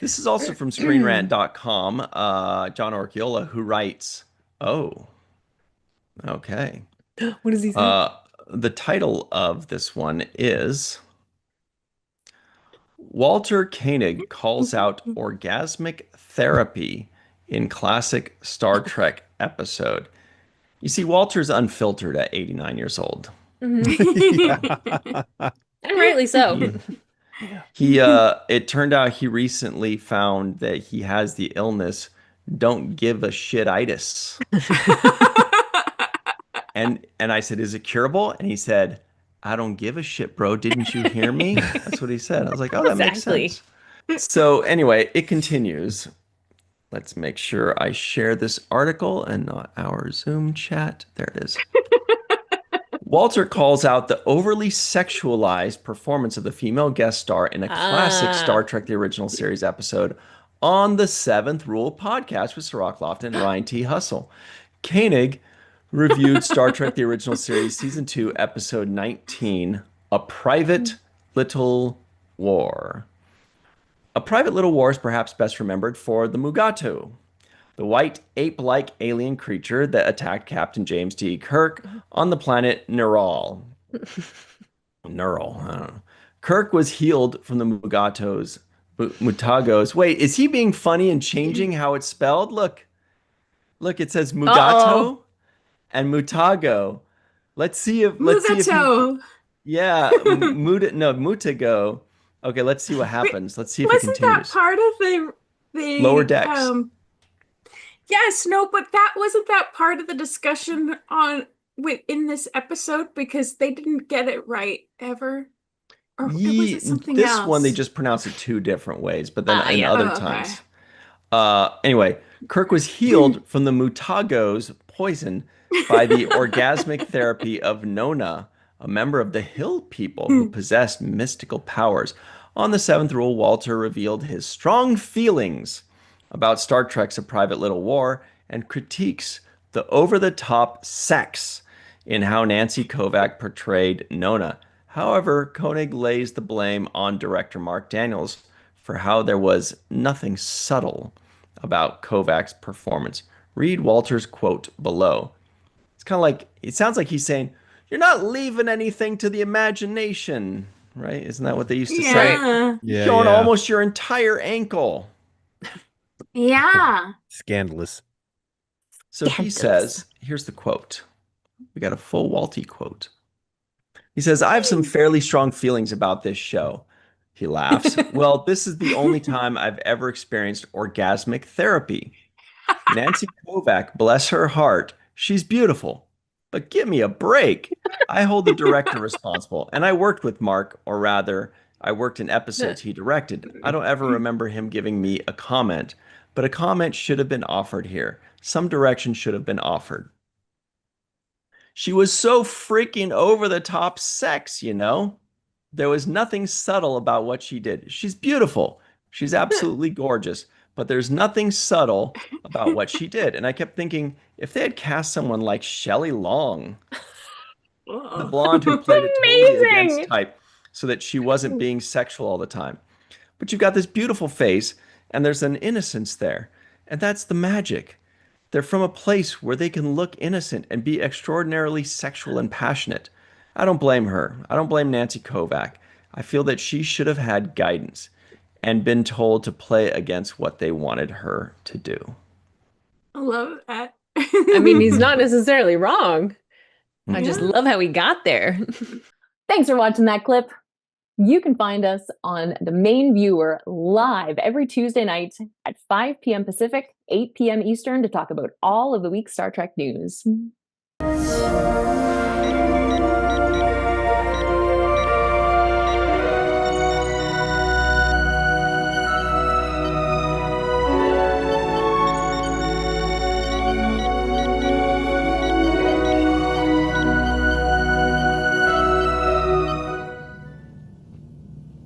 This is also from ScreenRant.com. John Orchiola, who writes, "Oh, okay." What does he say? Uh, the title of this one is Walter Koenig calls out orgasmic therapy in classic Star Trek episode. You see, Walter's unfiltered at 89 years old. Mhm. Yeah. And rightly so. He it turned out he recently found that he has the illness don't give a shit-itis. And I said, "Is it curable?" And he said, "I don't give a shit, bro. Didn't you hear me?" That's what he said. I was like, "Oh, that makes Exactly. sense." So anyway, it continues. Let's make sure I share this article and not our Zoom chat. There it is. Walter calls out the overly sexualized performance of the female guest star in a classic Star Ah. Trek: The Original Series episode on the Seventh Rule podcast with Sirach Lofton and Ryan T. Hustle. Koenig reviewed Star Trek: The Original Series Season 2, Episode 19, A Private Little War. A Private Little War is perhaps best remembered for the Mugato, the white ape-like alien creature that attacked Captain James T. Kirk on the planet Neural. Neural. I don't know. Kirk was healed from the Mutagos. Wait, is he being funny and changing how it's spelled? Look, it says Uh-oh. Mugato and Mutago. Let's see if he Mugato. yeah, Mutago. Okay, let's see what Wait, happens. Let's see if it wasn't that continues. part of Lower the decks. yes, no, but that wasn't that part of the discussion on in this episode because they didn't get it right ever. Or was it something This one they else? just pronounce it two different ways, but then in Yeah. other Oh, okay. times. Anyway, Kirk was healed from the Mutago's poison by the orgasmic therapy of Nona, a member of the Hill people who possessed mystical powers. On the seventh rule, Walter revealed his strong feelings about Star Trek's A Private Little War and critiques the over-the-top sex in how Nancy Kovac portrayed Nona. However, Koenig lays the blame on director Mark Daniels for how there was nothing subtle about Kovac's performance. Read Walter's quote below. It's kind of like, it sounds like he's saying, "You're not leaving anything to the imagination," right? Isn't that what they used to say? Right. Yeah. You're Yeah. showing almost your entire ankle. Yeah. Scandalous. So he says, here's the quote. We got a full Walty quote. He says, "I have some fairly strong feelings about this show." He laughs. "Well, this is the only time I've ever experienced orgasmic therapy. Nancy Kovac, bless her heart, she's beautiful. But give me a break. I hold the director responsible, and I worked with Mark, or rather, I worked in episodes he directed. I don't ever remember him giving me a comment, but a comment should have been offered here. Some direction should have been offered. She was so freaking over the top sex, you know? There was nothing subtle about what she did. She's beautiful. She's absolutely gorgeous, but there's nothing subtle about what she did." And I kept thinking, if they had cast someone like Shelley Long, the blonde who played a totally against Amazing. type, so that she wasn't being sexual all the time. But you've got this beautiful face, and there's an innocence there. And that's the magic. They're from a place where they can look innocent and be extraordinarily sexual and passionate. I don't blame her. I don't blame Nancy Kovac. I feel that she should have had guidance and been told to play against what they wanted her to do. I love that. I mean, he's not necessarily wrong. I just Yeah. love how he got there. Thanks for watching that clip. You can find us on the main viewer live every Tuesday night at 5 p.m. Pacific, 8 p.m. Eastern to talk about all of the week's Star Trek news.